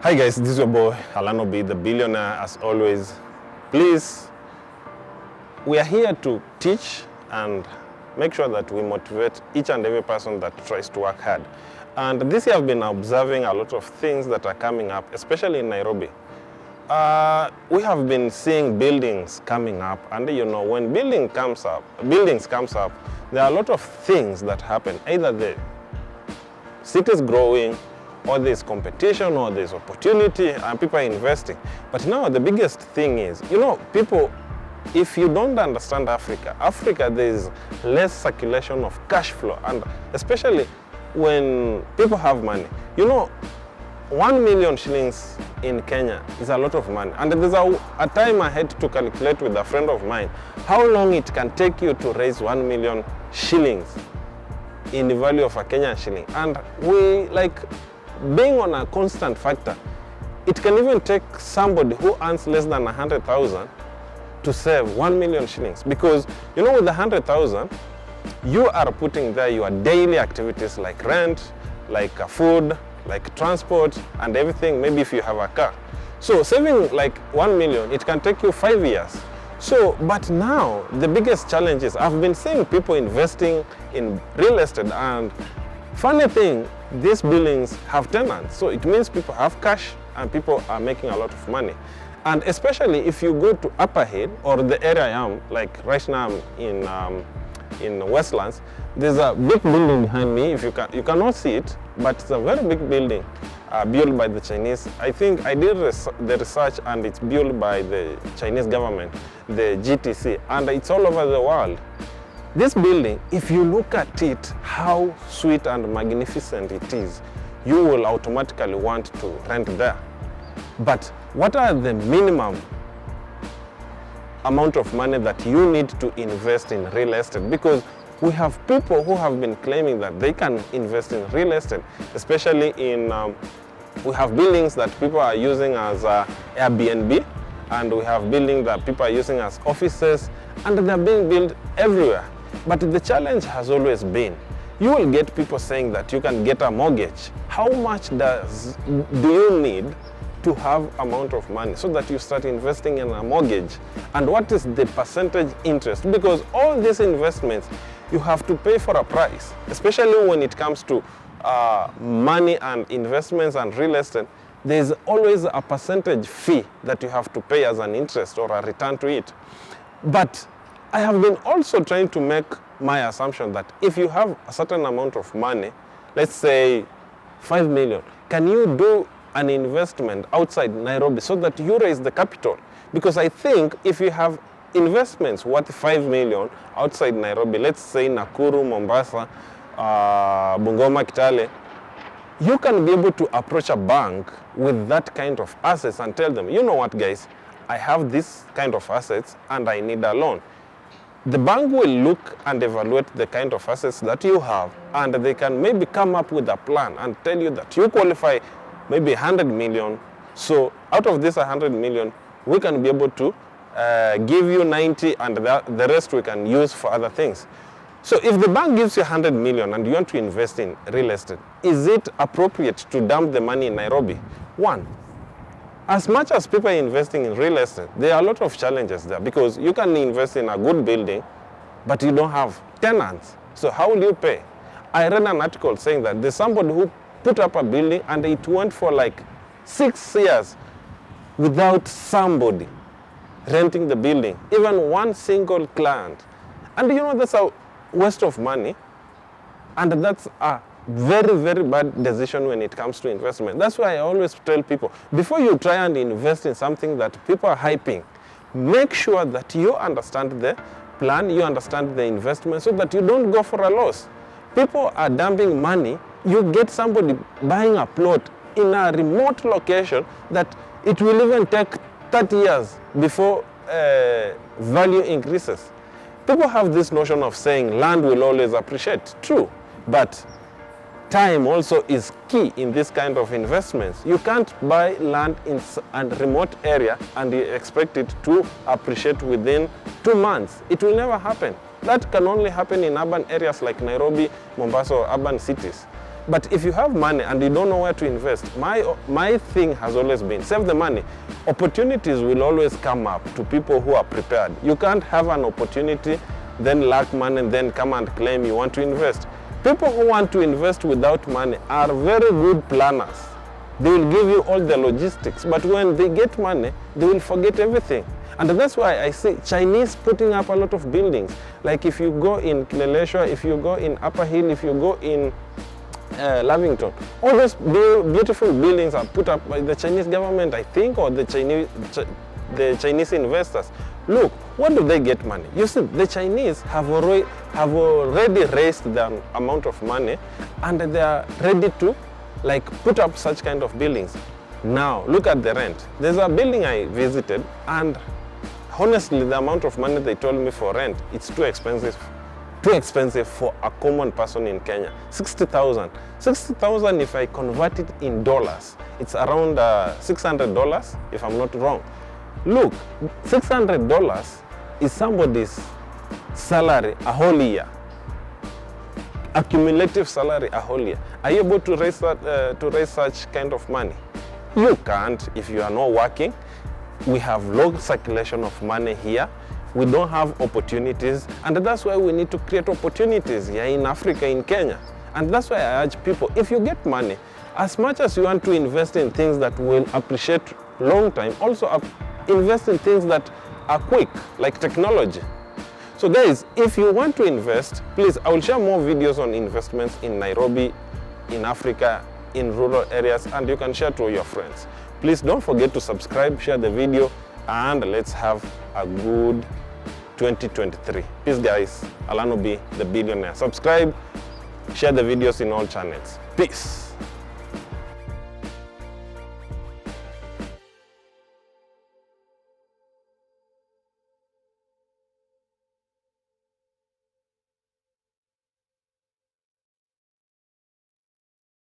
Hi guys, this is your boy Alano B, the billionaire as always. Please, we are here to teach and make sure that we motivate each and every person that tries to work hard. And this year I've been observing a lot of things that are coming up, especially in Nairobi. We have been seeing buildings coming up, and you know, when buildings comes up, there are a lot of things that happen. Either the city is growing, or there's competition, or there's opportunity, and people are investing. But now the biggest thing is, you know, people, if you don't understand Africa, there's less circulation of cash flow, and especially when people have money. You know, 1 million shillings in Kenya is a lot of money. And there's a time I had to calculate with a friend of mine how long it can take you to raise 1 million shillings in the value of a Kenyan shilling. And we, like, being on a constant factor, it can even take somebody who earns less than 100,000 to save 1 million shillings. Because, you know, with the 100,000, you are putting there your daily activities like rent, like food, like transport and everything, maybe if you have a car. So saving like 1 million, it can take you 5 years. So, but now the biggest challenge is I've been seeing people investing in real estate, and funny thing, these buildings have tenants. So it means people have cash and people are making a lot of money. And especially if you go to Upper Hill or the area I am, like right now I'm in Westlands, there's a big building behind me. If you cannot see it, but it's a very big building built by the Chinese. I think I did the research, and it's built by the Chinese government, the GTC, and it's all over the world. This building, if you look at it, how sweet and magnificent it is, you will automatically want to rent there. But what are the minimum amount of money that you need to invest in real estate? Because we have people who have been claiming that they can invest in real estate, especially in, we have buildings that people are using as Airbnb, and we have buildings that people are using as offices, and they're being built everywhere. But the challenge has always been, you will get people saying that you can get a mortgage. How much do you need to have amount of money so that you start investing in a mortgage? And what is the percentage interest? Because all these investments, you have to pay for a price, especially when it comes to money and investments and real estate. There's always a percentage fee that you have to pay as an interest or a return to it. But I have been also trying to make my assumption that if you have a certain amount of money, let's say 5 million, can you do an investment outside Nairobi so that you raise the capital? Because I think if you have investments worth 5 million outside Nairobi, let's say Nakuru, Mombasa, Bungoma, Kitale, you can be able to approach a bank with that kind of assets and tell them, you know what guys, I have this kind of assets and I need a loan. The bank will look and evaluate the kind of assets that you have, and they can maybe come up with a plan and tell you that you qualify maybe 100 million. So out of this 100 million, we can be able to give you 90, and the rest we can use for other things. So if the bank gives you 100 million and you want to invest in real estate, is it appropriate to dump the money in Nairobi? One, as much as people are investing in real estate, there are a lot of challenges there, because you can invest in a good building, but you don't have tenants. So how will you pay? I read an article saying that there's somebody who put up a building and it went for like 6 years without somebody renting the building, even one single client. And you know, that's a waste of money, and that's a very, very bad decision when it comes to investment. That's why I always tell people, before you try and invest in something that people are hyping, make sure that you understand the plan, you understand the investment, so that you don't go for a loss. People are dumping money. You get somebody buying a plot in a remote location that it will even take 30 years before value increases. People have this notion of saying land will always appreciate. True, but time also is key in this kind of investments. You can't buy land in a remote area and expect it to appreciate within 2 months. It will never happen. That can only happen in urban areas like Nairobi, Mombasa, or urban cities. But if you have money and you don't know where to invest, my thing has always been save the money. Opportunities will always come up to people who are prepared. You can't have an opportunity, then lack money, and then come and claim you want to invest. People who want to invest without money are very good planners. They will give you all the logistics, but when they get money, they will forget everything. And that's why I say Chinese putting up a lot of buildings. Like if you go in Kileleshwa, if you go in Upper Hill, if you go in Lavington, all those beautiful buildings are put up by the Chinese government, I think, or the Chinese investors. Look, what do they get money? You see, the Chinese have already raised the amount of money, and they are ready to like put up such kind of buildings. Now, look at the rent. There's a building I visited, and honestly, the amount of money they told me for rent, it's too expensive. Too expensive for a common person in Kenya. 60,000. 60,000, if I convert it in dollars, it's around $600, if I'm not wrong. Look, $600 is somebody's salary a whole year. Accumulative salary a whole year. Are you able to raise such kind of money? You can't if you are not working. We have low circulation of money here. We don't have opportunities, and that's why we need to create opportunities here in Africa, in Kenya. And that's why I urge people, if you get money, as much as you want to invest in things that will appreciate long time, also invest in things that are quick, like technology. So guys, if you want to invest, please, I will share more videos on investments in Nairobi, in Africa, in rural areas, and you can share to your friends. Please don't forget to subscribe, share the video, and let's have a good 2023. Peace guys, Alano B, the billionaire. Subscribe, share the videos in all channels. Peace.